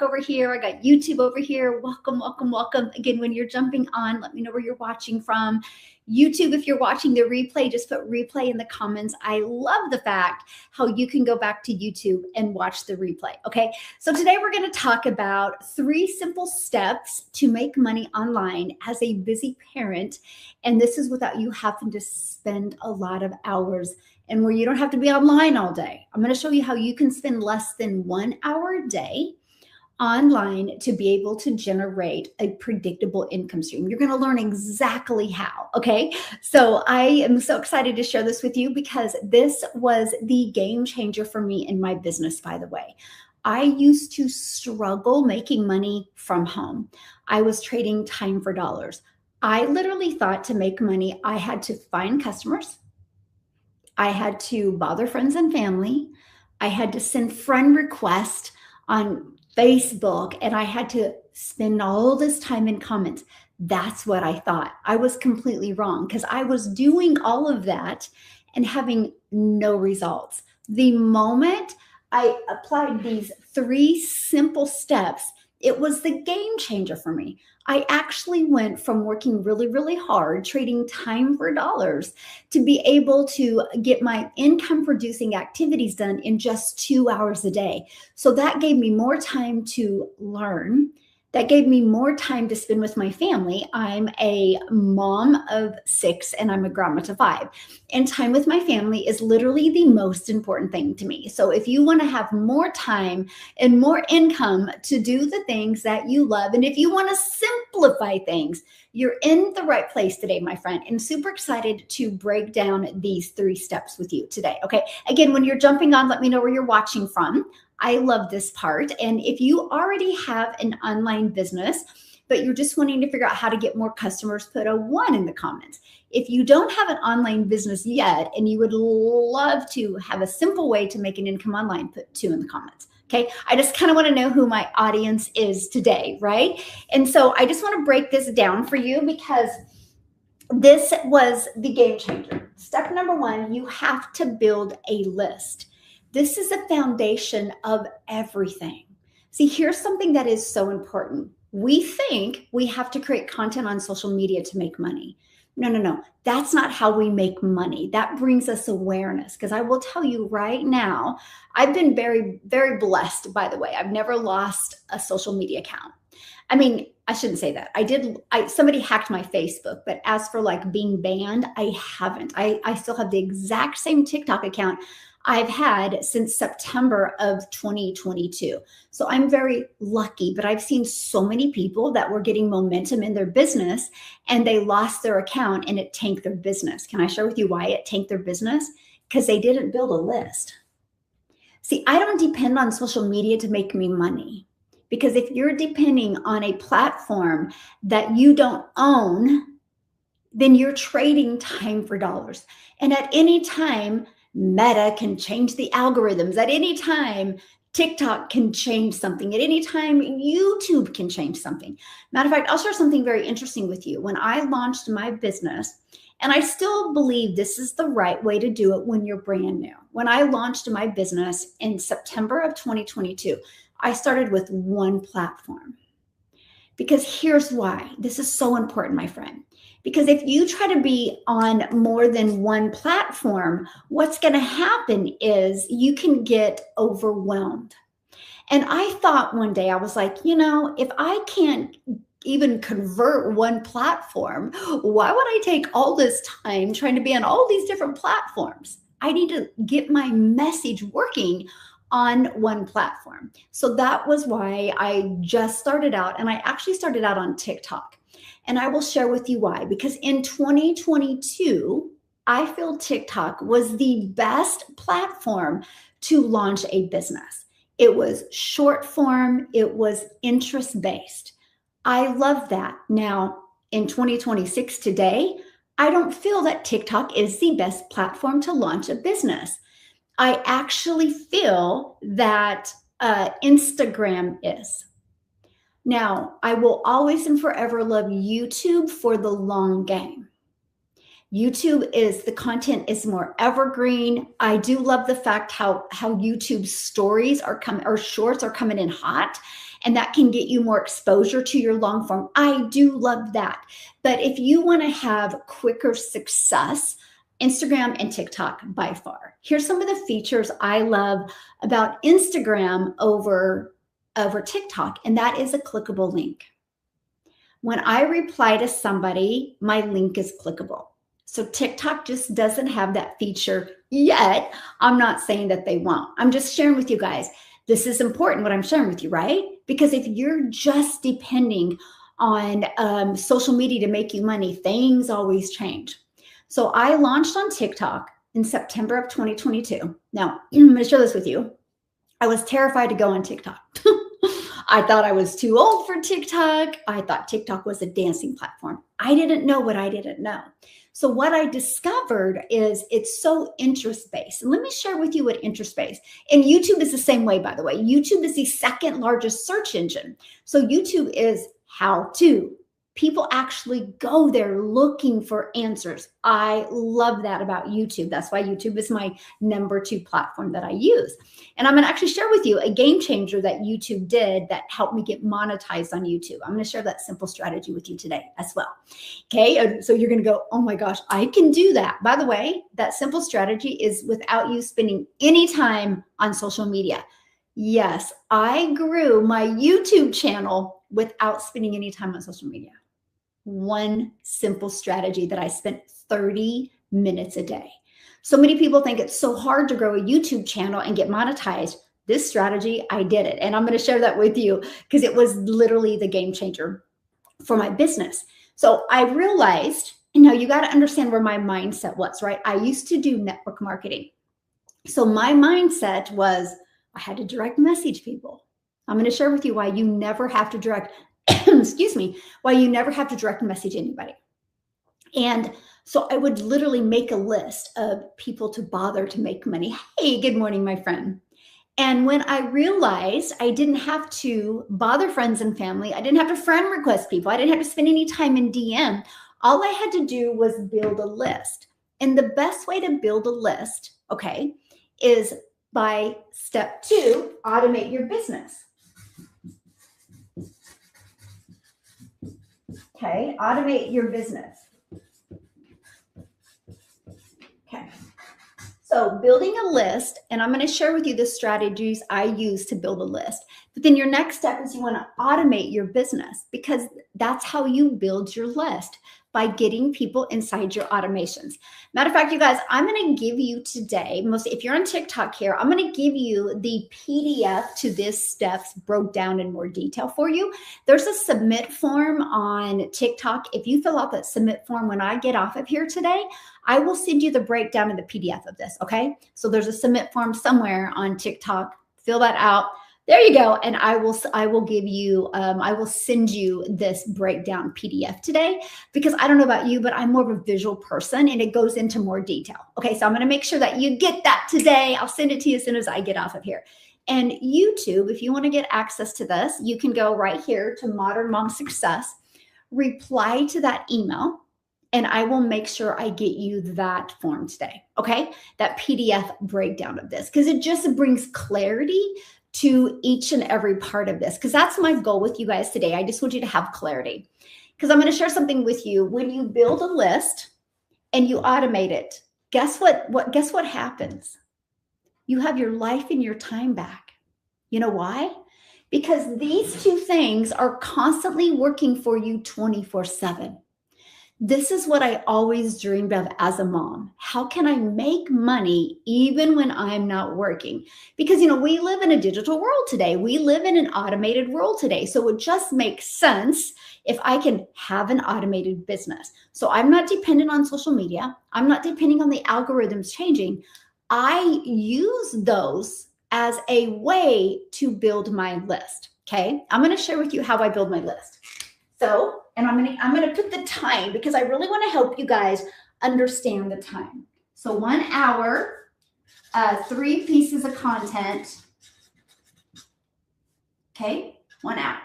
TikTok over here. I got YouTube over here. Welcome, welcome, welcome. Again, when you're jumping on, let me know where you're watching from. YouTube, if you're watching the replay, just put replay in the comments. I love the fact how you can go back to YouTube and watch the replay. Okay, so today we're going to talk about 3 simple steps to make money online as a busy parent. And this is without you having to spend a lot of hours and where you don't have to be online all day. I'm going to show you how you can spend less than 1 hour a day online to be able to generate a predictable income stream. You're going to learn exactly how. Okay. So I am so excited to share this with you because this was the game changer for me in my business, by the way. I used to struggle making money from home. I was trading time for dollars. I literally thought to make money, I had to find customers. I had to bother friends and family. I had to send friend requests on Facebook, and I had to spend all this time in comments. That's what I thought. I was completely wrong because I was doing all of that and having no results. The moment I applied these 3 simple steps, it was the game changer for me. I actually went from working really, really hard, trading time for dollars, to be able to get my income producing activities done in just 2 hours a day. So that gave me more time to learn. That gave me more time to spend with my family. I'm a mom of 6 and I'm a grandma to 5. And time with my family is literally the most important thing to me. So if you want to have more time and more income to do the things that you love, and if you want to simplify things, you're in the right place today, my friend. And super excited to break down these 3 steps with you today. Okay. Again, when you're jumping on, let me know where you're watching from. I love this part. And if you already have an online business, but you're just wanting to figure out how to get more customers, put a 1 in the comments. If you don't have an online business yet, and you would love to have a simple way to make an income online, put 2 in the comments. Okay. I just kind of want to know who my audience is today, right? And so I just want to break this down for you because this was the game changer. Step number 1, you have to build a list. This is the foundation of everything. See, here's something that is so important. We think we have to create content on social media to make money. No. That's not how we make money. That brings us awareness. Because I will tell you right now, I've been very, very blessed, by the way. I've never lost a social media account. I mean, I shouldn't say that. Somebody hacked my Facebook, but as for like being banned, I haven't. I still have the exact same TikTok account I've had since September of 2022. So I'm very lucky, but I've seen so many people that were getting momentum in their business and they lost their account and it tanked their business. Can I share with you why it tanked their business? Because they didn't build a list. See, I don't depend on social media to make me money. Because if you're depending on a platform that you don't own, then you're trading time for dollars. And at any time, Meta can change the algorithms. At any time, TikTok can change something. At any time, YouTube can change something. Matter of fact, I'll share something very interesting with you. When I launched my business, and I still believe this is the right way to do it when you're brand new. When I launched my business in September of 2022, I started with 1 platform. Because here's why. This is so important, my friend. Because if you try to be on more than 1 platform, what's going to happen is you can get overwhelmed. And I thought one day, I was like, if I can't even convert 1 platform, why would I take all this time trying to be on all these different platforms? I need to get my message working on 1 platform. So that was why I just started out, and I actually started out on TikTok. And I will share with you why. Because in 2022, I feel TikTok was the best platform to launch a business. It was short form. It was interest-based. I love that. Now, in 2026 today, I don't feel that TikTok is the best platform to launch a business. I actually feel that Instagram is. Now, I will always and forever love YouTube for the long game. YouTube is, the content is more evergreen. I do love the fact how YouTube stories are coming, or shorts are coming in hot. and that can get you more exposure to your long form. I do love that. But if you want to have quicker success, Instagram and TikTok by far. Here's some of the features I love about Instagram over TikTok, and that is a clickable link. When I reply to somebody, my link is clickable. So TikTok just doesn't have that feature yet. I'm not saying that they won't. I'm just sharing with you guys. This is important what I'm sharing with you, right? Because if you're just depending on social media to make you money, things always change. So I launched on TikTok in September of 2022. Now, I'm going to share this with you. I was terrified to go on TikTok. I thought I was too old for TikTok. I thought TikTok was a dancing platform. I didn't know what I didn't know. So what I discovered is it's so interest-based. And let me share with you what interest-based. And YouTube is the same way, by the way. YouTube is the second largest search engine. So YouTube is how to. People actually go there looking for answers. I love that about YouTube. That's why YouTube is my #2 platform that I use. And I'm going to actually share with you a game changer that YouTube did that helped me get monetized on YouTube. I'm going to share that simple strategy with you today as well. Okay. So you're going to go, oh my gosh, I can do that. By the way, that simple strategy is without you spending any time on social media. Yes, I grew my YouTube channel without spending any time on social media. One simple strategy that I spent 30 minutes a day. So many people think it's so hard to grow a YouTube channel and get monetized. This strategy, I did it. And I'm going to share that with you because it was literally the game changer for my business. So I realized, you know, you got to understand where my mindset was, right? I used to do network marketing. So my mindset was I had to direct message people. I'm going to share with you why you never have to direct excuse me, why you never have to direct message anybody. And so I would literally make a list of people to bother to make money. Hey, good morning, my friend. And when I realized I didn't have to bother friends and family, I didn't have to friend request people, I didn't have to spend any time in DM, all I had to do was build a list. And the best way to build a list, okay, is by step 2, automate your business. Okay, automate your business. Okay, so building a list, and I'm going to share with you the strategies I use to build a list. But then your next step is you want to automate your business because that's how you build your list, by getting people inside your automations. Matter of fact, you guys, I'm going to give you today, if you're on TikTok here, I'm going to give you the PDF to this steps broke down in more detail for you. There's a submit form on TikTok. If you fill out that submit form when I get off of here today, I will send you the breakdown of the PDF of this, okay? So there's a submit form somewhere on TikTok. Fill that out. There you go. And I will give you, I will send you this breakdown PDF today because I don't know about you, but I'm more of a visual person and it goes into more detail. Okay. So I'm going to make sure that you get that today. I'll send it to you as soon as I get off of here. And YouTube, if you want to get access to this, you can go right here to Modern Mom Success, reply to that email, and I will make sure I get you that form today. Okay. That PDF breakdown of this, because it just brings clarity to each and every part of this, because that's my goal with you guys today. I just want you to have clarity, because I'm going to share something with you. When you build a list and you automate it, guess what happens? You have your life and your time back. You know why? Because these two things are constantly working for you 24/7. This is what I always dreamed of as a mom. How can I make money even when I'm not working? Because, we live in a digital world today. We live in an automated world today. So it just makes sense if I can have an automated business. So I'm not dependent on social media. I'm not depending on the algorithms changing. I use those as a way to build my list. Okay. I'm going to share with you how I build my list. So, and I'm going to put the time because I really want to help you guys understand the time. So 1 hour, 3 pieces of content. Okay. 1 hour.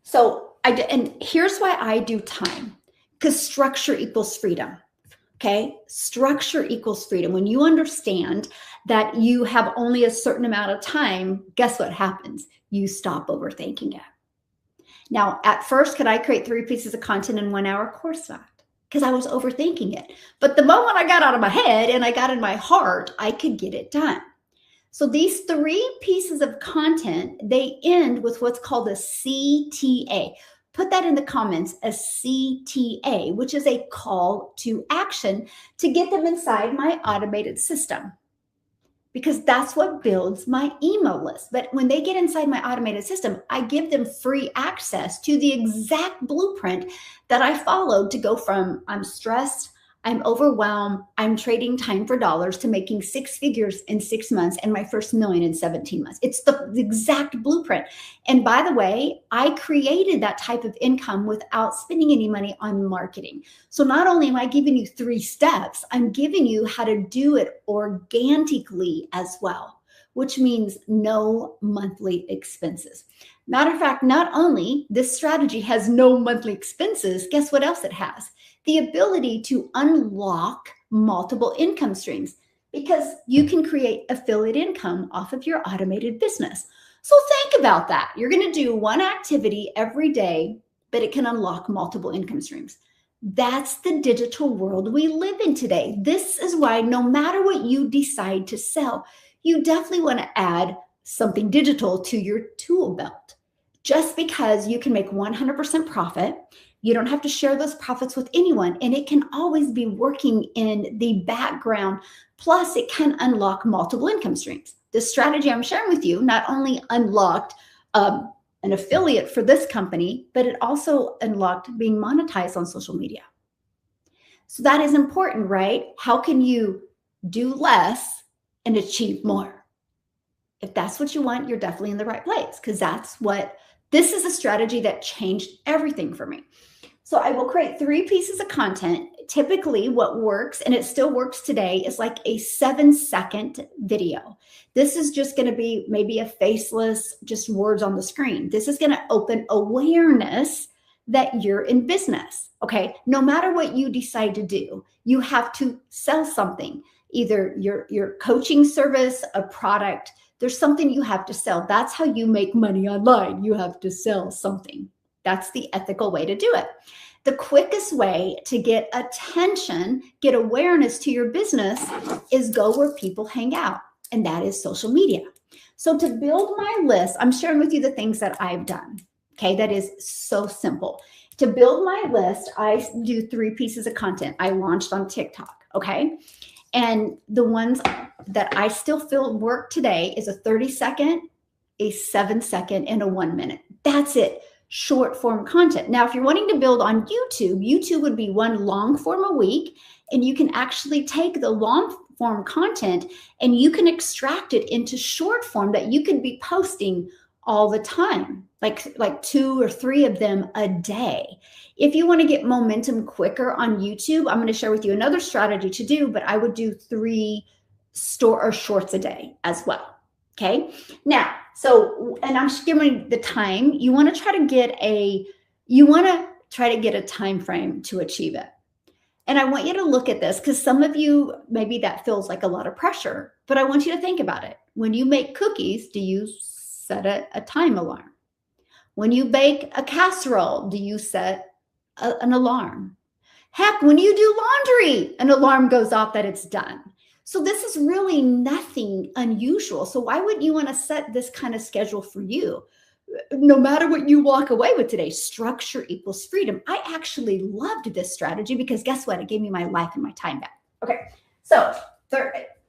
So and here's why I do time, because structure equals freedom. Okay, structure equals freedom. When you understand that you have only a certain amount of time, guess what happens? You stop overthinking it. Now, at first, could I create 3 pieces of content in 1 hour? Of course not, because I was overthinking it. But the moment I got out of my head and I got in my heart, I could get it done. So these 3 pieces of content, they end with what's called a CTA. Put that in the comments, a CTA, which is a call to action to get them inside my automated system, because that's what builds my email list. But when they get inside my automated system, I give them free access to the exact blueprint that I followed to go from I'm stressed, I'm overwhelmed, I'm trading time for dollars to making 6 figures in 6 months and my first million in 17 months. It's the exact blueprint. And by the way, I created that type of income without spending any money on marketing. So not only am I giving you 3 steps, I'm giving you how to do it organically as well, which means no monthly expenses. Matter of fact, not only this strategy has no monthly expenses, guess what else it has? The ability to unlock multiple income streams, because you can create affiliate income off of your automated business. So think about that. You're going to do one activity every day, but it can unlock multiple income streams. That's the digital world we live in today. This is why no matter what you decide to sell, you definitely want to add something digital to your tool belt. Just because you can make 100% profit, you don't have to share those profits with anyone, and it can always be working in the background. Plus, it can unlock multiple income streams. The strategy I'm sharing with you not only unlocked an affiliate for this company, but it also unlocked being monetized on social media. So that is important, right? How can you do less and achieve more? If that's what you want, you're definitely in the right place, because this is a strategy that changed everything for me. So I will create 3 pieces of content. Typically what works, and it still works today, is like a 7-second video. This is just going to be maybe a faceless, just words on the screen. This is going to open awareness that you're in business. Okay. No matter what you decide to do, you have to sell something, either your coaching service, a product. There's something you have to sell. That's how you make money online. You have to sell something. That's the ethical way to do it. The quickest way to get attention, get awareness to your business, is go where people hang out, and that is social media. So to build my list, I'm sharing with you the things that I've done. Okay, that is so simple. To build my list, I do 3 pieces of content. I launched on TikTok, okay? And the ones that I still feel work today is a 30-second, a 7-second, and a 1-minute. That's it. Short form content. Now, if you're wanting to build on YouTube, YouTube would be 1 long form a week, and you can actually take the long form content and you can extract it into short form that you could be posting all the time, like 2 or 3 of them a day. If you want to get momentum quicker on YouTube, I'm going to share with you another strategy to do, but I would do 3 shorts a day as well. Okay. Now, and I'm just giving the time. You want to try to get a time frame to achieve it. And I want you to look at this, because some of you, maybe that feels like a lot of pressure, but I want you to think about it. When you make cookies, do you set a time alarm? When you bake a casserole, do you set an alarm? Heck, when you do laundry, an alarm goes off that it's done. So this is really nothing unusual. So why wouldn't you want to set this kind of schedule for you? No matter what you walk away with today, structure equals freedom. I actually loved this strategy because guess what? It gave me my life and my time back. Okay, so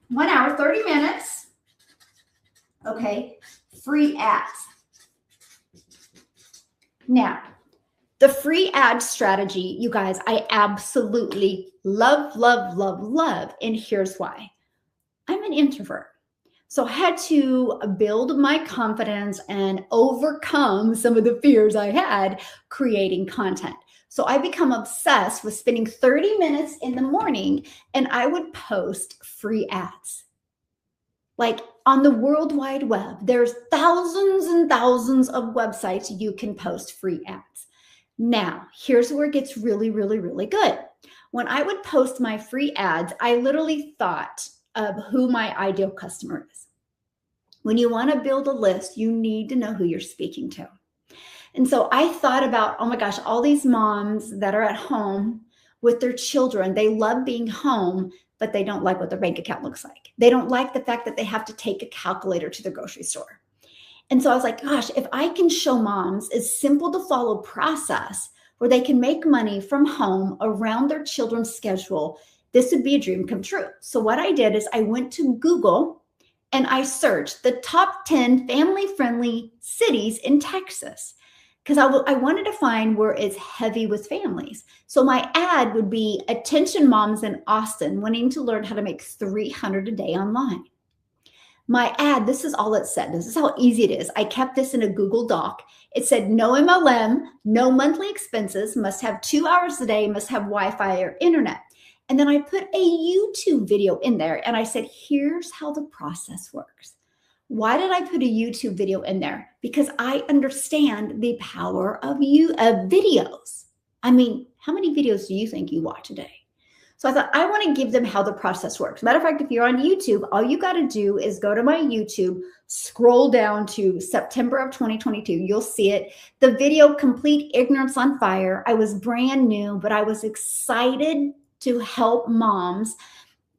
1 hour, 30 minutes. Okay, free ads. Now, the free ad strategy, you guys, I absolutely love, love, love, love. And here's why. I'm an introvert. So I had to build my confidence and overcome some of the fears I had creating content. So I become obsessed with spending 30 minutes in the morning, and I would post free ads. Like on the World Wide Web, there's thousands and thousands of websites you can post free ads. Now, here's where it gets really, really, really good. When I would post my free ads, I literally thought of who my ideal customer is. When you want to build a list, you need to know who you're speaking to. And so I thought about, oh my gosh, all these moms that are at home with their children, they love being home, but they don't like what their bank account looks like. They don't like the fact that they have to take a calculator to the grocery store. And so I was like, gosh, if I can show moms a simple to follow process where they can make money from home around their children's schedule, this would be a dream come true. So what I did is I went to Google and I searched the top 10 family-friendly cities in Texas because I wanted to find where it's heavy with families. So my ad would be attention moms in Austin wanting to learn how to make $300 a day online. My ad, this is all it said. This is how easy it is. I kept this in a Google Doc. It said no MLM, no monthly expenses, must have 2 hours a day, must have Wi-Fi or internet. And then I put a YouTube video in there and I said, here's how the process works. Why did I put a YouTube video in there? Because I understand the power of videos. I mean, how many videos do you think you watch a day? So I thought I want to give them how the process works. Matter of fact, if you're on YouTube, all you got to do is go to my YouTube, scroll down to September of 2022. You'll see it. The video, Complete Ignorance on Fire. I was brand new, but I was excited to help moms,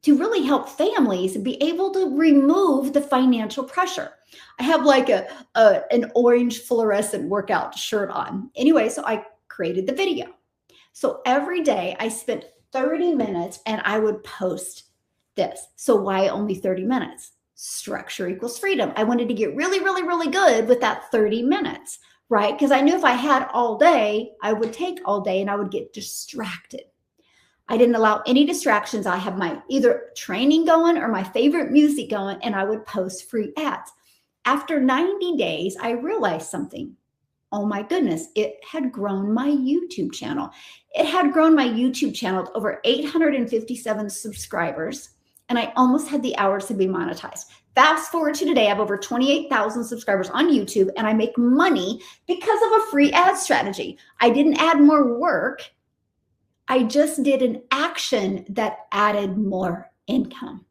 to really help families be able to remove the financial pressure. I have like an orange fluorescent workout shirt on. Anyway, so I created the video. So every day I spent 30 minutes and I would post this. So why only 30 minutes? Structure equals freedom. I wanted to get really, really, really good with that 30 minutes, right? Because I knew if I had all day, I would take all day and I would get distracted. I didn't allow any distractions. I have my either training going or my favorite music going, and I would post free ads. After 90 days, I realized something. Oh my goodness, it had grown my YouTube channel. It had grown my YouTube channel to over 857 subscribers, and I almost had the hours to be monetized. Fast forward to today, I have over 28,000 subscribers on YouTube, and I make money because of a free ad strategy. I didn't add more work. I just did an action that added more income.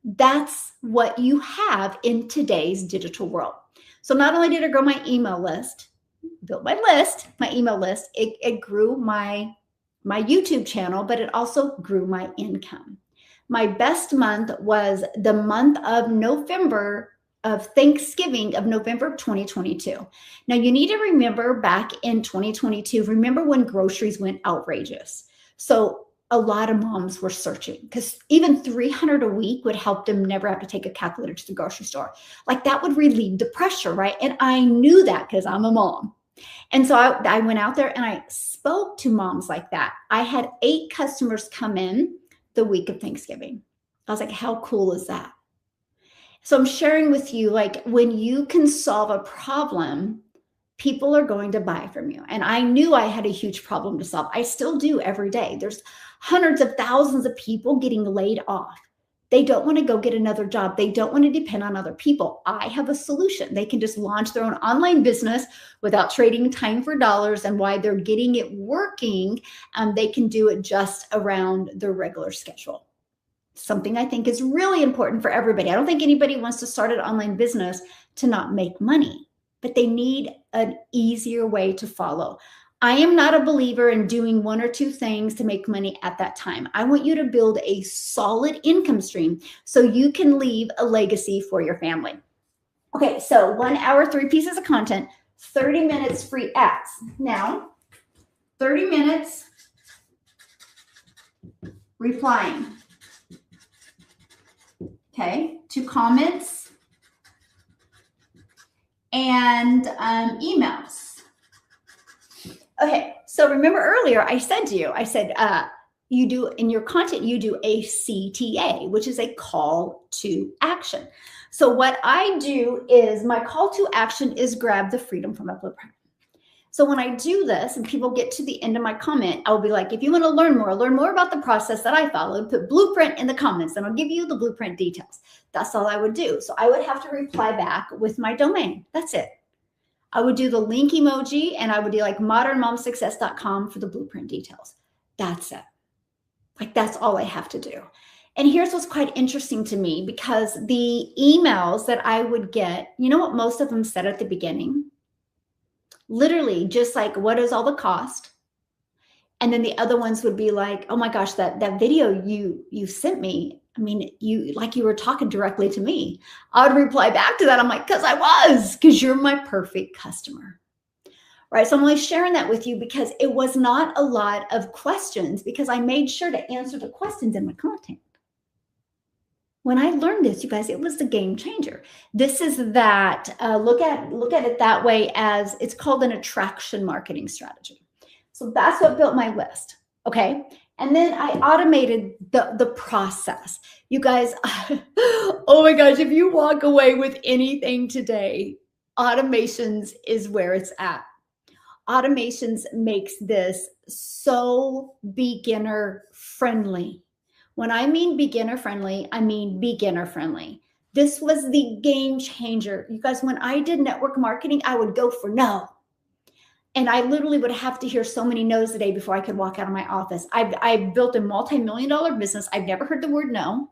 That's what you have in today's digital world. So not only did I grow my email list, built my email list, it grew my YouTube channel, but it also grew my income. My best month was the month of November of Thanksgiving of November of 2022. Now you need to remember back in 2022, remember when groceries went outrageous. So a lot of moms were searching because even $300 a week would help them never have to take a calculator to the grocery store. Like that would relieve the pressure, right? And I knew that because I'm a mom. And so I went out there and I spoke to moms like that. I had 8 customers come in the week of Thanksgiving. I was like, how cool is that? So I'm sharing with you, like when you can solve a problem, people are going to buy from you. And I knew I had a huge problem to solve. I still do every day. There's hundreds of thousands of people getting laid off. They don't want to go get another job. They don't want to depend on other people. I have a solution. They can just launch their own online business without trading time for dollars. And while they're getting it working, they can do it just around their regular schedule. Something I think is really important for everybody. I don't think anybody wants to start an online business to not make money, but they need an easier way to follow. I am not a believer in doing 1 or 2 things to make money at that time. I want you to build a solid income stream so you can leave a legacy for your family. Okay, so 1 hour, 3 pieces of content, 30 minutes free ads. Now, 30 minutes replying, okay, to comments and emails. Okay, so remember earlier I said to you, you do in your content, you do a CTA, which is a call to action. So what I do is my call to action is grab the freedom from a blueprint. So when I do this and people get to the end of my comment, I'll be like, if you want to learn more about the process that I followed, put blueprint in the comments and I'll give you the blueprint details. That's all I would do. So I would have to reply back with my domain. That's it. I would do the link emoji, and I would do like modernmomsuccess.com for the blueprint details. That's it. Like, that's all I have to do. And here's what's quite interesting to me, because the emails that I would get, you know what most of them said at the beginning? Literally just like, what is all the cost? And then the other ones would be like, oh my gosh, that video you sent me, I mean, you were talking directly to me. I would reply back to that. I'm like, because you're my perfect customer. Right. So I'm only sharing that with you because it was not a lot of questions, because I made sure to answer the questions in my content. When I learned this, you guys, it was the game changer. This is that, look at it that way, as it's called an attraction marketing strategy. So that's what built my list. Okay. And then I automated the process. You guys, oh my gosh, if you walk away with anything today, automations is where it's at. Automations makes this so beginner friendly. When I mean beginner friendly, I mean beginner friendly. This was the game changer. You guys, when I did network marketing, I would go for no. And I literally would have to hear so many no's a day before I could walk out of my office. I've built a multi-million-dollar business. I've never heard the word no.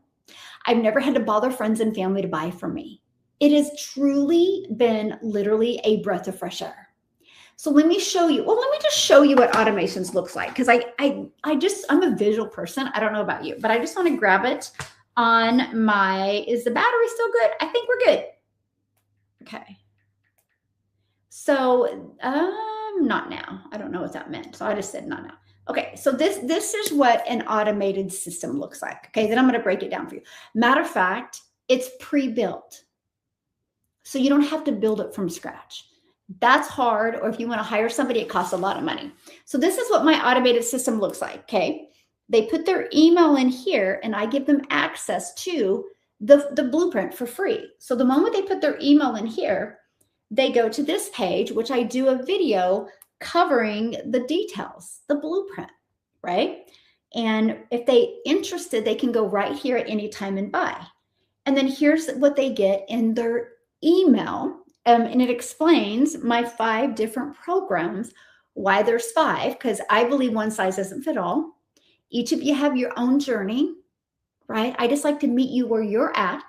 I've never had to bother friends and family to buy from me. It has truly been literally a breath of fresh air. So let me show you. Well, let me just show you what automations looks like, because I'm a visual person. I don't know about you, but I just want to grab it on my, is the battery still good? I think we're good. Okay. So not now. I don't know what that meant. So I just said not now. Okay. So this is what an automated system looks like. Okay. Then I'm going to break it down for you. Matter of fact, it's pre-built. So you don't have to build it from scratch. That's hard. Or if you want to hire somebody, it costs a lot of money. So this is what my automated system looks like. Okay. They put their email in here, and I give them access to the blueprint for free. So the moment they put their email in here, they go to this page, which I do a video covering the details, the blueprint, right? And if they interested, they can go right here at any time and buy. And then here's what they get in their email. And it explains my 5 different programs, why there's 5, because I believe one size doesn't fit all. Each of you have your own journey, right? I just like to meet you where you're at.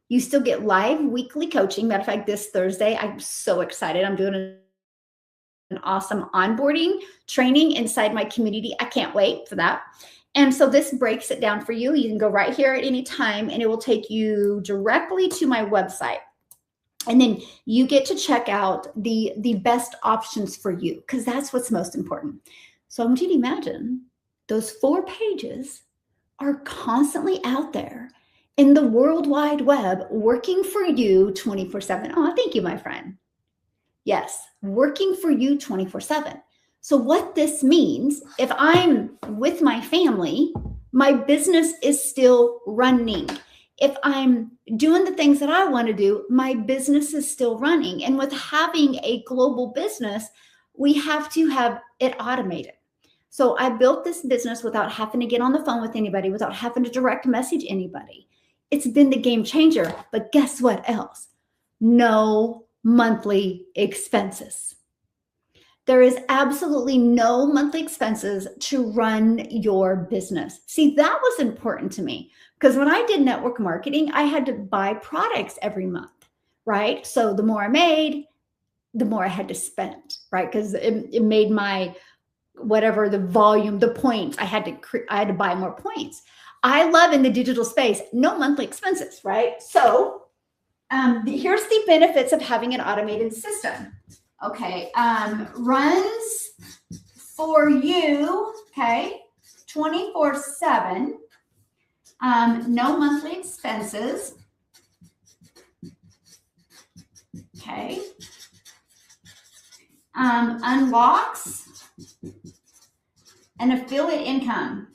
You still get live weekly coaching. Matter of fact, this Thursday, I'm so excited. I'm doing an awesome onboarding training inside my community. I can't wait for that. And so this breaks it down for you. You can go right here at any time, and it will take you directly to my website. And then you get to check out the best options for you, because that's what's most important. So I want you to imagine those 4 pages are constantly out there in the World Wide Web, working for you 24/7. Oh, thank you, my friend. Yes, working for you 24/7. So what this means, if I'm with my family, my business is still running. If I'm doing the things that I want to do, my business is still running. And with having a global business, we have to have it automated. So I built this business without having to get on the phone with anybody, without having to direct message anybody. It's been the game changer. But guess what else? No monthly expenses. There is absolutely no monthly expenses to run your business. See, that was important to me, because when I did network marketing, I had to buy products every month, right? So the more I made, the more I had to spend, right? Because it made my, whatever the volume, the points, I had to buy more points. I love in the digital space, no monthly expenses, right? So here's the benefits of having an automated system. Okay, runs for you, okay, 24/7, no monthly expenses, okay, unlocks an affiliate income,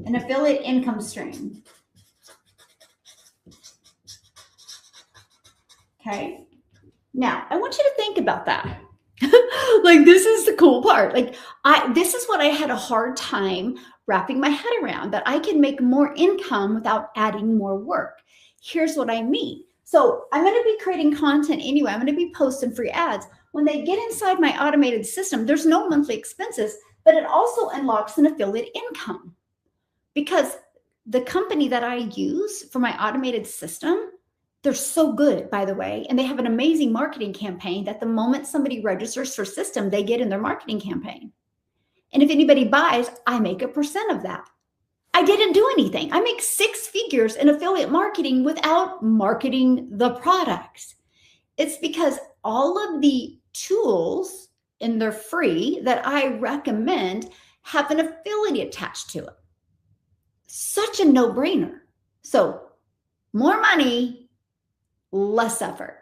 an affiliate income stream. Okay. Now, I want you to think about that. Like, this is the cool part. Like, this is what I had a hard time wrapping my head around, that I can make more income without adding more work. Here's what I mean. So I'm going to be creating content anyway. I'm going to be posting free ads. When they get inside my automated system, there's no monthly expenses, but it also unlocks an affiliate income because the company that I use for my automated system, they're so good, by the way, and they have an amazing marketing campaign that the moment somebody registers for system, they get in their marketing campaign. And if anybody buys, I make a percent of that. I didn't do anything. I make 6 figures in affiliate marketing without marketing the products. It's because all of the tools, and they're free, that I recommend have an affiliate attached to it. Such a no-brainer. So more money, less effort.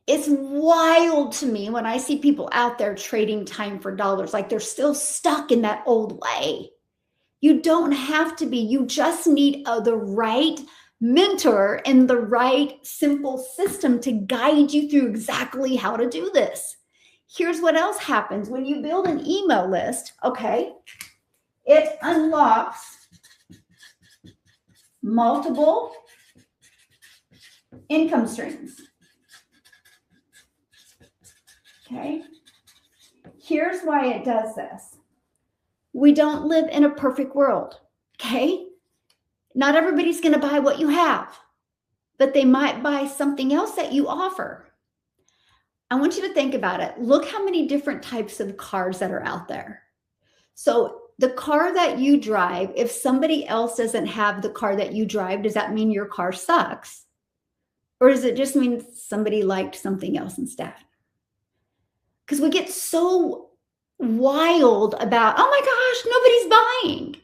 It's wild to me when I see people out there trading time for dollars, like they're still stuck in that old way. You don't have to be. You just need the right mentor and the right simple system to guide you through exactly how to do this. Here's what else happens when you build an email list. Okay, it unlocks multiple income streams. Okay, here's why it does this. We don't live in a perfect world, okay? Not everybody's going to buy what you have, but they might buy something else that you offer. I want you to think about it. Look how many different types of cars that are out there. So the car that you drive, if somebody else doesn't have the car that you drive, does that mean your car sucks? Or does it just mean somebody liked something else instead? Because we get so wild about, oh my gosh, nobody's buying.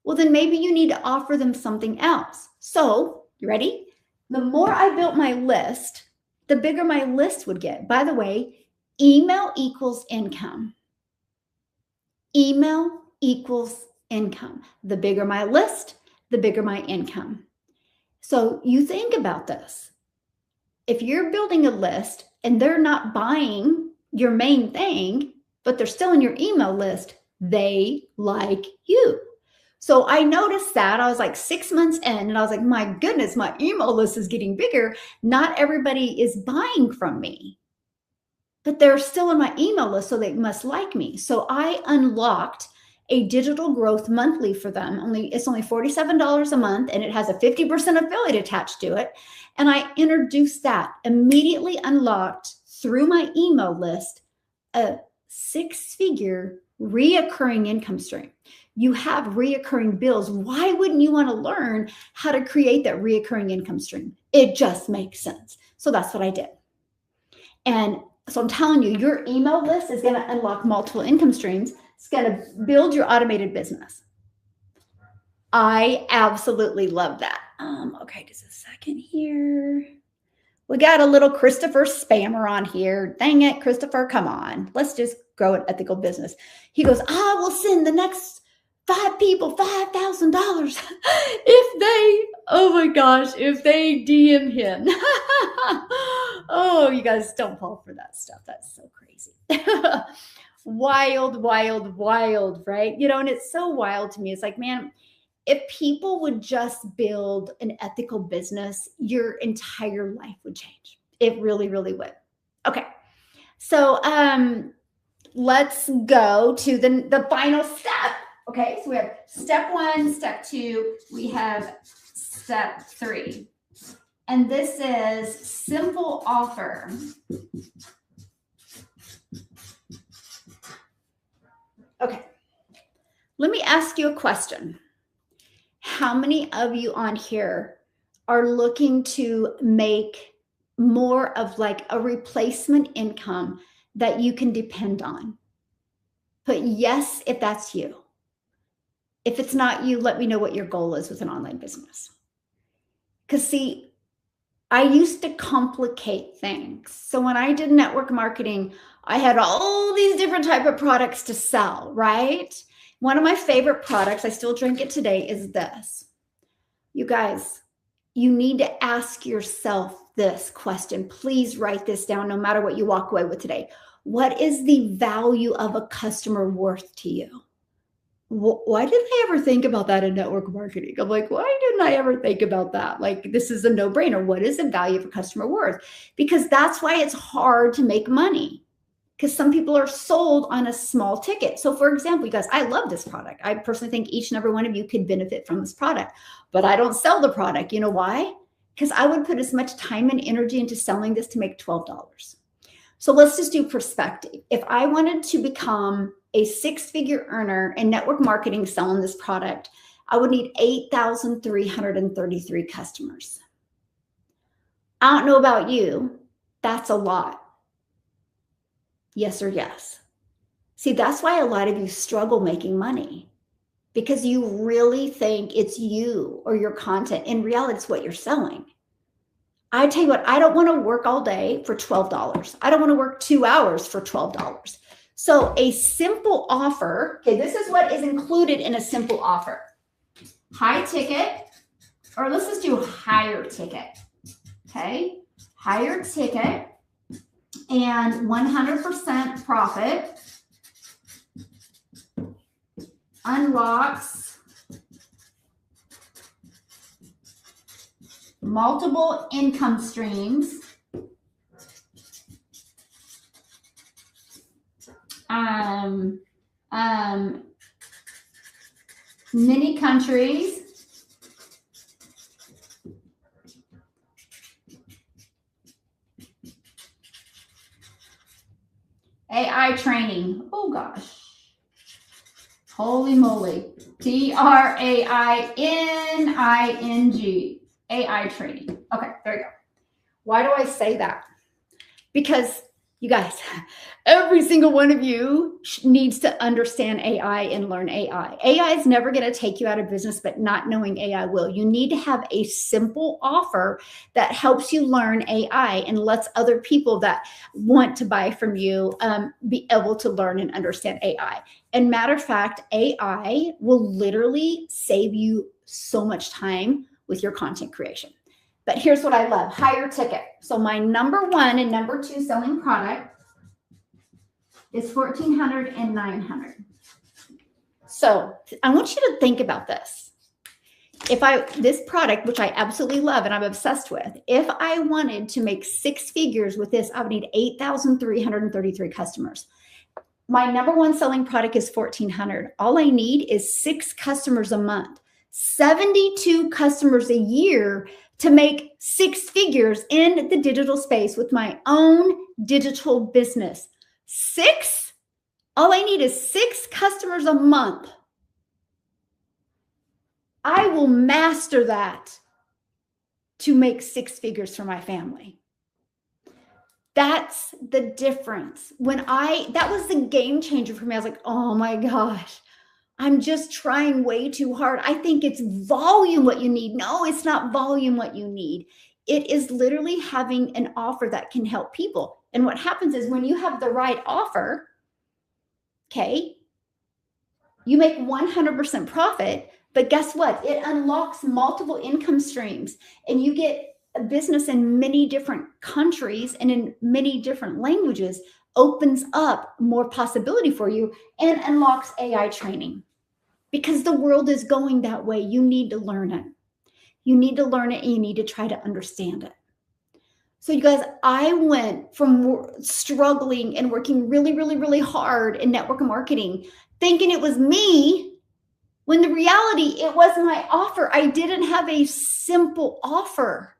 Well, then maybe you need to offer them something else. So, you ready? The more I built my list, the bigger my list would get. By the way, email equals income. Email equals income. The bigger my list, the bigger my income. So you think about this. If you're building a list and they're not buying your main thing, but they're still in your email list, they like you. So I noticed that. I was like 6 months in and I was like, my goodness, my email list is getting bigger. Not everybody is buying from me, but they're still in my email list, so they must like me. So I unlocked a digital growth monthly for them. It's only $47 a month, and it has a 50% affiliate attached to it. And I introduced that, immediately unlocked through my email list, a 6-figure reoccurring income stream. You have reoccurring bills. Why wouldn't you want to learn how to create that reoccurring income stream? It just makes sense. So that's what I did. And so I'm telling you, your email list is going to unlock multiple income streams. It's going to build your automated business. I absolutely love that. Okay, just a second here. We got a little Christopher spammer on here. Dang it, Christopher, come on. Let's just grow an ethical business. He goes, I will send the next 5 people $5,000 if they, oh my gosh, if they DM him. Oh, you guys don't fall for that stuff. That's so crazy. Wild, wild, wild, right? You know, and it's so wild to me. It's like, man, if people would just build an ethical business, your entire life would change. It really, really would. Okay. So let's go to the final step. Okay. So we have step 1, step 2, we have step 3. And this is simple offer. Okay. Let me ask you a question. How many of you on here are looking to make more of like a replacement income that you can depend on? Put yes if that's you. If it's not you, let me know what your goal is with an online business. Because see, I used to complicate things. So when I did network marketing, I had all these different type of products to sell, right? One of my favorite products, I still drink it today, is this. You guys, you need to ask yourself this question. Please write this down no matter what you walk away with today. What is the value of a customer worth to you? Why didn't I ever think about that in network marketing? I'm like, why didn't I ever think about that? Like, this is a no-brainer. What is the value of a customer worth? Because that's why it's hard to make money. Because some people are sold on a small ticket. So for example, you guys, I love this product. I personally think each and every one of you could benefit from this product, but I don't sell the product. You know why? Because I would put as much time and energy into selling this to make $12. So let's just do perspective. If I wanted to become a six-figure earner in network marketing selling this product, I would need 8,333 customers. I don't know about you. That's a lot. Yes or yes? See, that's why a lot of you struggle making money, because you really think it's you or your content. In reality, it's what you're selling. I tell you what, I don't want to work all day for $12. I don't want to work 2 hours for $12. So a simple offer, okay, this is what is included in a simple offer. High ticket, or let's just do higher ticket, okay? Higher ticket and 100% profit unlocks multiple income streams, many countries, AI training. Oh gosh. Holy moly. TRAINING. AI training. Okay, there you go. Why do I say that? Because you guys, every single one of you needs to understand AI and learn AI. AI is never going to take you out of business, but not knowing AI will. You need to have a simple offer that helps you learn AI and lets other people that want to buy from you be able to learn and understand AI. And matter of fact, AI will literally save you so much time with your content creation. But here's what I love, higher ticket. So my number one and number two selling product is $1,400 and $900. So I want you to think about this. This product, which I absolutely love and I'm obsessed with, if I wanted to make six figures with this, I would need 8,333 customers. My number one selling product is $1,400. All I need is 6 customers a month, 72 customers a year to make 6 figures in the digital space with my own digital business. 6? All I need is 6 customers a month. I will master that to make 6 figures for my family. That's the difference. That was the game changer for me. I was like, oh my gosh, I'm just trying way too hard. I think it's volume what you need. No, it's not volume what you need. It is literally having an offer that can help people. And what happens is when you have the right offer, okay, you make 100% profit, but guess what? It unlocks multiple income streams and you get a business in many different countries and in many different languages, opens up more possibility for you and unlocks AI training. Because the world is going that way. You need to learn it. You need to learn it and you need to try to understand it. So you guys, I went from struggling and working really, really, really hard in network marketing, thinking it was me, when the reality, it was my offer. I didn't have a simple offer.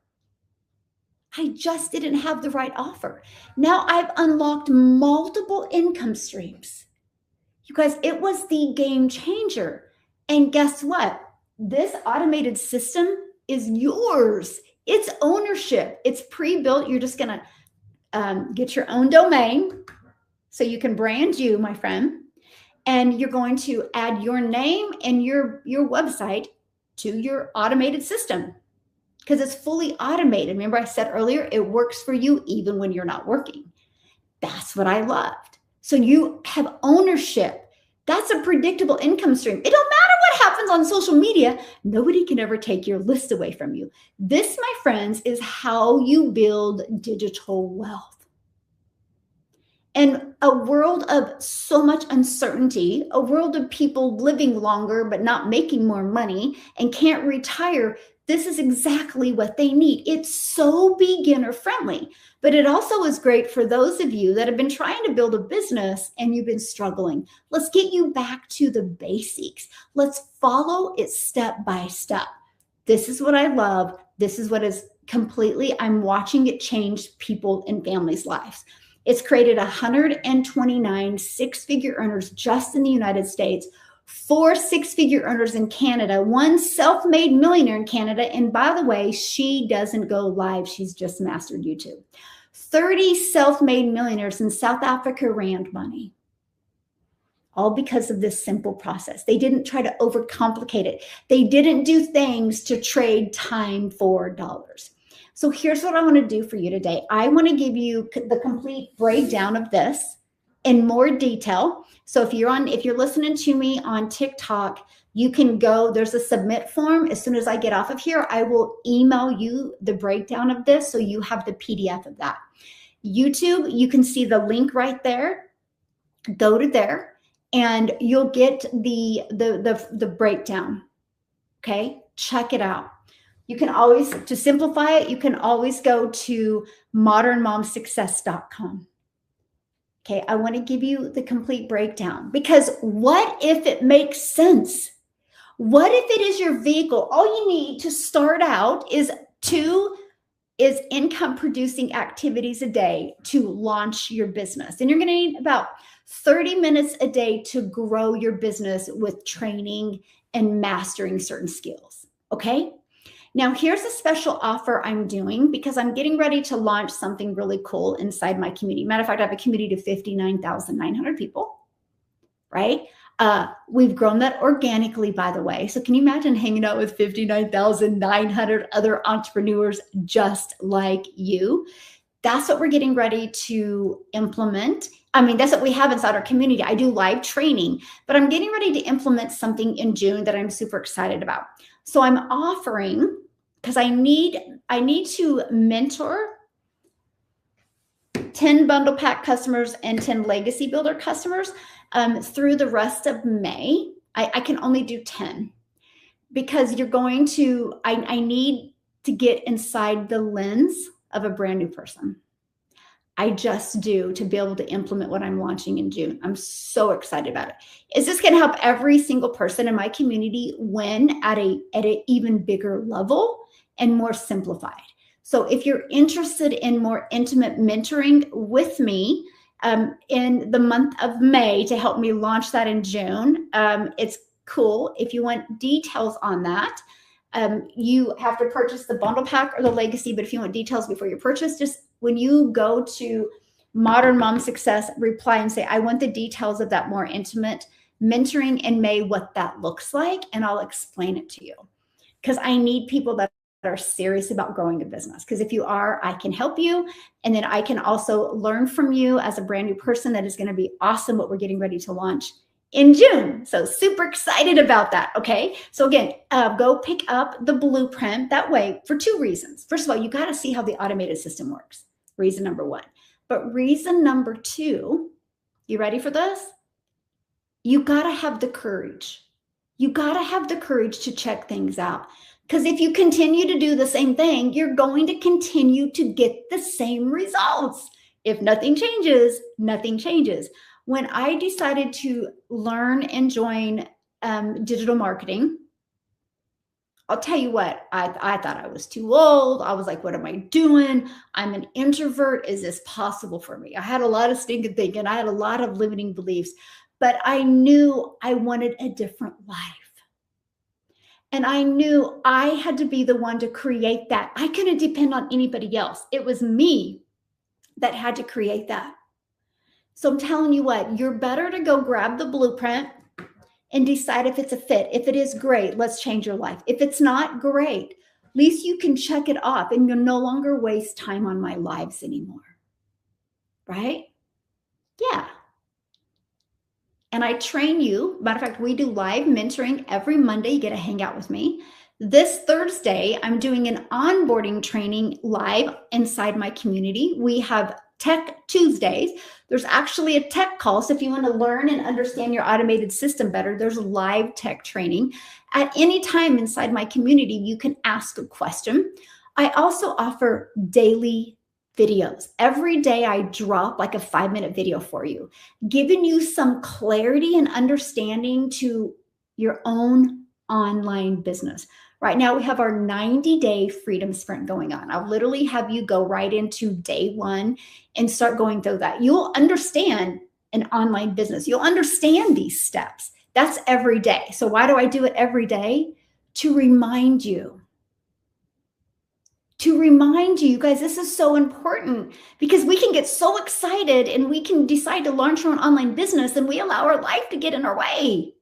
I just didn't have the right offer. Now I've unlocked multiple income streams. You guys, it was the game changer. And guess what? This automated system is yours. It's ownership. It's pre-built. You're just going to get your own domain so you can brand you, my friend. And you're going to add your name and your website to your automated system because it's fully automated. Remember I said earlier, it works for you even when you're not working. That's what I loved. So you have ownership. That's a predictable income stream. It don't matter what happens on social media. Nobody can ever take your list away from you. This, my friends, is how you build digital wealth. In a world of so much uncertainty, a world of people living longer but not making more money and can't retire, this is exactly what they need. It's so beginner friendly, but it also is great for those of you that have been trying to build a business and you've been struggling. Let's get you back to the basics. Let's follow it step by step. This is what I love. This is what is completely, I'm watching it change people and families' lives. It's created 129 six-figure earners just in the United States, 4 six-figure earners in Canada, 1 self-made millionaire in Canada. And by the way, she doesn't go live. She's just mastered YouTube. 30 self-made millionaires in South Africa Rand money. All because of this simple process. They didn't try to overcomplicate it. They didn't do things to trade time for dollars. So here's what I want to do for you today. I want to give you the complete breakdown of this in more detail. So if you're listening to me on TikTok, you can go, there's a submit form. As soon as I get off of here, I will email you the breakdown of this so you have the PDF of that. YouTube, you can see the link right there. Go to there and you'll get the breakdown. Okay, check it out. You can always, to simplify it, you can always go to modernmomsuccess.com. Okay, I want to give you the complete breakdown because what if it makes sense? What if it is your vehicle? All you need to start out is income producing activities a day to launch your business. And you're going to need about 30 minutes a day to grow your business with training and mastering certain skills. Okay. Now, here's a special offer I'm doing because I'm getting ready to launch something really cool inside my community. Matter of fact, I have a community of 59,900 people, right? We've grown that organically, by the way. So can you imagine hanging out with 59,900 other entrepreneurs just like you? That's what we're getting ready to implement. I mean, that's what we have inside our community. I do live training, but I'm getting ready to implement something in June that I'm super excited about. So I'm offering, because I need to mentor 10 bundle pack customers and 10 legacy builder customers through the rest of May. I can only do 10 because I need to get inside the lens of a brand new person. I just do, to be able to implement what I'm launching in June. I'm so excited about it. Is this going to help every single person in my community win at an even bigger level and more simplified? So if you're interested in more intimate mentoring with me in the month of May to help me launch that in June, it's cool. If you want details on that, you have to purchase the bundle pack or the legacy. But if you want details before you purchase, just when you go to Modern Mom Success, reply and say, I want the details of that more intimate mentoring in May, what that looks like, and I'll explain it to you. Because I need people that are serious about growing a business. Because if you are, I can help you. And then I can also learn from you as a brand new person. That is going to be awesome what we're getting ready to launch in June. So super excited about that. Okay. So again, go pick up the blueprint that way for 2 reasons. First of all, you got to see how the automated system works. Reason number 1. But reason number 2, you ready for this? You got to have the courage. You got to have the courage to check things out. Because if you continue to do the same thing, you're going to continue to get the same results. If nothing changes, nothing changes. When I decided to learn and join digital marketing, I'll tell you what, I thought I was too old. I was like, what am I doing? I'm an introvert. Is this possible for me? I had a lot of stinking thinking. I had a lot of limiting beliefs, but I knew I wanted a different life. And I knew I had to be the one to create that. I couldn't depend on anybody else. It was me that had to create that. So I'm telling you what, you're better to go grab the blueprint and decide if it's a fit. If it is, great, let's change your life. If it's not, great. At least you can check it off and you'll no longer waste time on my lives anymore. Right? Yeah. And I train you. Matter of fact, we do live mentoring every Monday. You get to hang out with me. This Thursday, I'm doing an onboarding training live inside my community. We have Tech Tuesdays. There's actually a tech call. So if you want to learn and understand your automated system better, there's live tech training. At any time inside my community, you can ask a question. I also offer daily videos. Every day I drop like a 5-minute video for you, giving you some clarity and understanding to your own online business. Right now we have our 90-day freedom sprint going on. I'll literally have you go right into day 1 and start going through that. You'll understand an online business. You'll understand these steps. That's every day. So why do I do it every day? To remind you. You guys, this is so important because we can get so excited and we can decide to launch our own online business and we allow our life to get in our way.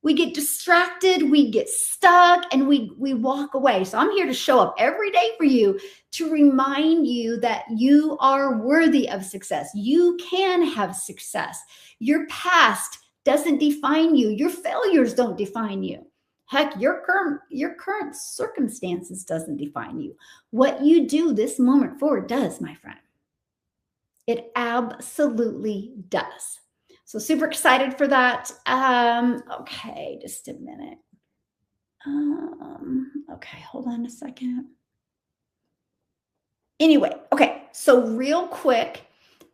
We get distracted, we get stuck, and we walk away. So I'm here to show up every day for you to remind you that you are worthy of success. You can have success. Your past doesn't define you. Your failures don't define you. Heck, your current circumstances doesn't define you. What you do this moment forward does, my friend. It absolutely does. So super excited for that. Okay, just a minute. Okay, hold on a second. Anyway, okay, so real quick,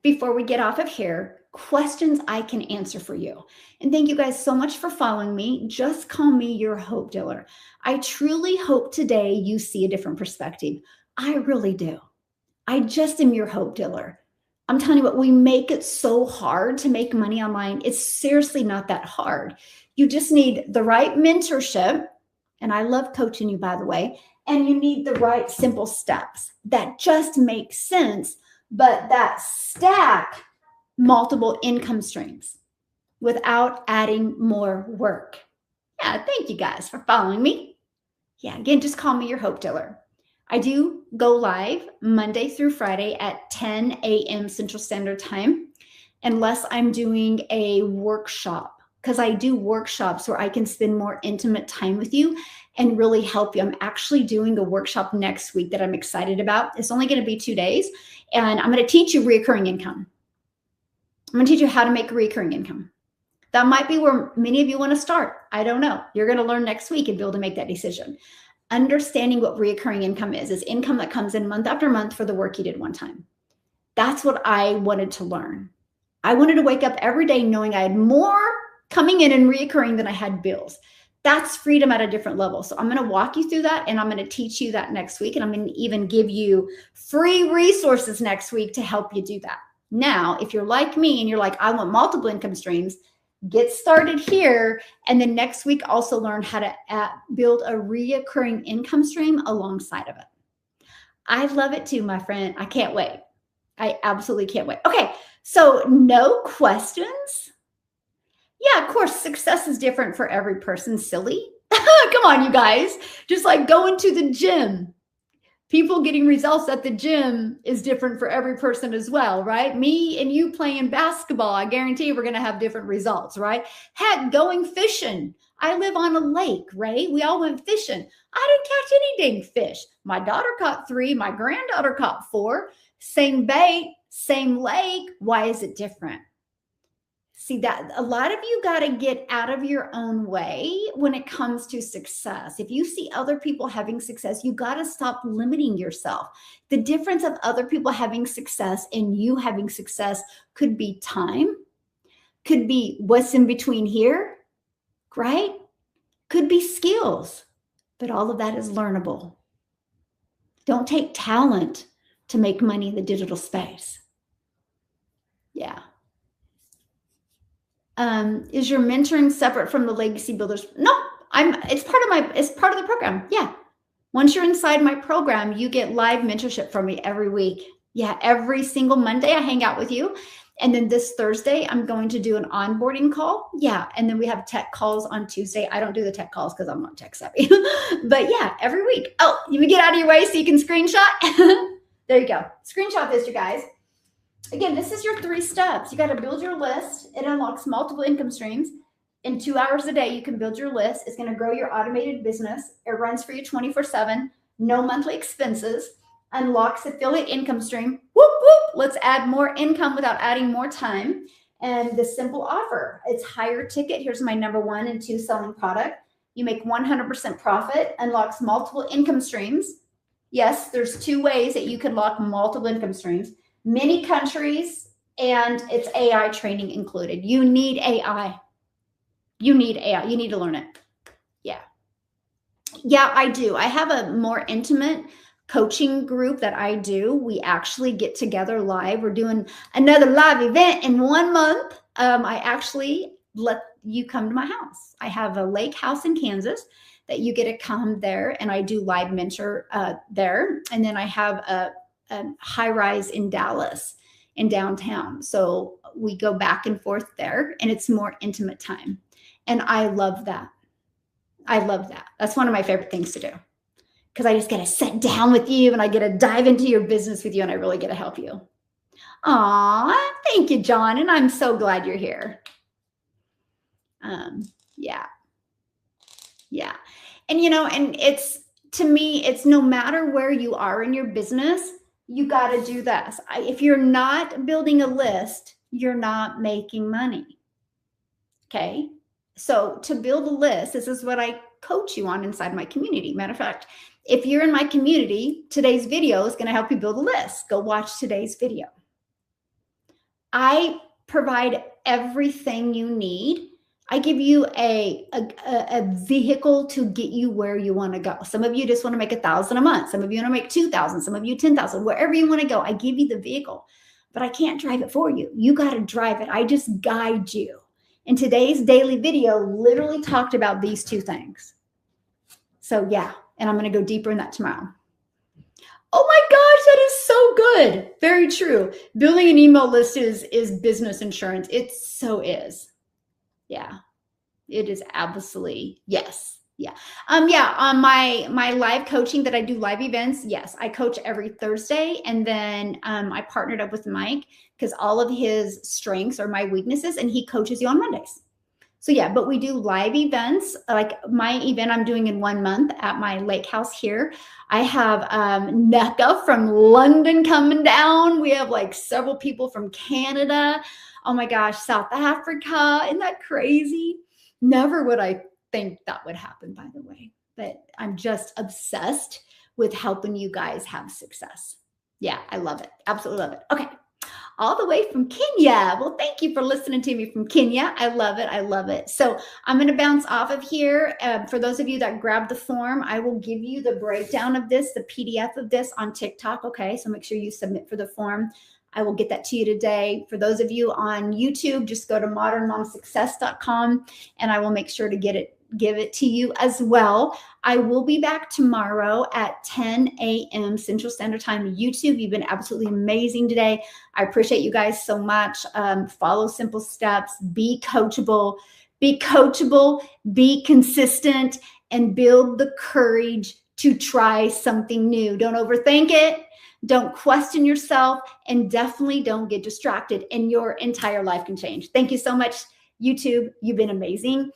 before we get off of here, questions I can answer for you. And thank you guys so much for following me. Just call me your hope dealer. I truly hope today you see a different perspective. I really do. I just am your hope dealer. I'm telling you what, we make it so hard to make money online. It's seriously not that hard. You just need the right mentorship. And I love coaching you, by the way. And you need the right simple steps that just make sense, but that stack multiple income streams without adding more work. Yeah, thank you guys for following me. Yeah, again, just call me your hope dealer. I do go live Monday through Friday at 10 a.m. Central Standard Time, unless I'm doing a workshop, because I do workshops where I can spend more intimate time with you and really help you. I'm actually doing a workshop next week that I'm excited about. It's only going to be 2 days, and I'm going to teach you recurring income. I'm going to teach you how to make recurring income. That might be where many of you want to start. I don't know. You're going to learn next week and be able to make that decision. Understanding what recurring income is income that comes in month after month for the work you did one time. That's what I wanted to learn. I wanted to wake up every day knowing I had more coming in and reoccurring than I had bills. That's freedom at a different level. So I'm going to walk you through that, and I'm going to teach you that next week. And I'm going to even give you free resources next week to help you do that. Now, if you're like me and you're like, I want multiple income streams, get started here. And then next week, also learn how to build a reoccurring income stream alongside of it. I love it too, my friend. I can't wait. I absolutely can't wait. Okay, so no questions? Yeah, of course, success is different for every person. Silly. Come on, you guys. Just like going to the gym. People getting results at the gym is different for every person as well, right? Me and you playing basketball, I guarantee we're going to have different results, right? Heck, going fishing. I live on a lake, right? We all went fishing. I didn't catch any dang fish. My daughter caught 3. My granddaughter caught 4. Same bait, same lake. Why is it different? See, that a lot of you got to get out of your own way when it comes to success. If you see other people having success, you got to stop limiting yourself. The difference of other people having success and you having success could be time, could be what's in between here, right? Could be skills, but all of that is learnable. Don't take talent to make money in the digital space. Yeah. Is your mentoring separate from the Legacy Builders? No, it's part of the program. Yeah. Once you're inside my program, you get live mentorship from me every week. Yeah. Every single Monday I hang out with you. And then this Thursday, I'm going to do an onboarding call. Yeah. And then we have tech calls on Tuesday. I don't do the tech calls because I'm not tech savvy, but yeah, every week. Oh, you get out of your way so you can screenshot. There you go. Screenshot this, you guys. Again, this is your 3 steps. You got to build your list. It unlocks multiple income streams. In 2 hours a day, you can build your list. It's going to grow your automated business. It runs for you 24/7. No monthly expenses. unlocks affiliate income stream. Whoop, whoop. Let's add more income without adding more time. And the simple offer, it's higher ticket. Here's my number 1 and 2 selling product. You make 100% profit, unlocks multiple income streams. Yes, there's 2 ways that you can lock multiple income streams. Many countries, and it's AI training included. You need AI. You need AI. You need to learn it. Yeah. Yeah, I do. I have a more intimate coaching group that I do. We actually get together live. We're doing another live event in 1 month. I actually let you come to my house. I have a lake house in Kansas that you get to come there, and I do live mentor there. And then I have a high rise in Dallas in downtown. So we go back and forth there, and it's more intimate time. And I love that. I love that. That's one of my favorite things to do, because I just get to sit down with you and I get to dive into your business with you, and I really get to help you. Aw, thank you, John. And I'm so glad you're here. Yeah. Yeah. And, and it's, to me, it's no matter where you are in your business, you got to do this. If you're not building a list, you're not making money. Okay. So to build a list, this is what I coach you on inside my community. Matter of fact, if you're in my community, today's video is going to help you build a list. Go watch today's video. I provide everything you need. I give you a vehicle to get you where you want to go. Some of you just want to make 1,000 a month. Some of you want to make 2,000. Some of you 10,000. Wherever you want to go, I give you the vehicle, but I can't drive it for you. You got to drive it. I just guide you. And today's daily video literally talked about these 2 things. So yeah, and I'm going to go deeper in that tomorrow. Oh my gosh, that is so good. Very true. Building an email list is business insurance. It so is. Yeah, it is absolutely, yes. Yeah. Yeah. On my live coaching that I do live events. Yes. I coach every Thursday. And then I partnered up with Mike because all of his strengths are my weaknesses, and he coaches you on Mondays. So yeah, but we do live events. Like my event I'm doing in 1 month at my lake house here. I have NECA from London coming down. We have like several people from Canada. Oh my gosh, South Africa. Isn't that crazy? Never would I think that would happen, by the way. But I'm just obsessed with helping you guys have success. Yeah, I love it. Absolutely love it. Okay. All the way from Kenya. Well, thank you for listening to me from Kenya. I love it. I love it. So I'm going to bounce off of here. For those of you that grabbed the form, I will give you the breakdown of this, the PDF of this on TikTok. Okay. So make sure you submit for the form. I will get that to you today. For those of you on YouTube, just go to modernmomsuccess.com and I will make sure to give it to you as well. I will be back tomorrow at 10 a.m. Central Standard Time. YouTube, you've been absolutely amazing today. I appreciate you guys so much. Follow simple steps, be coachable, be consistent, and build the courage to try something new. Don't overthink it. Don't question yourself, and definitely don't get distracted, and your entire life can change. Thank you so much, YouTube. You've been amazing.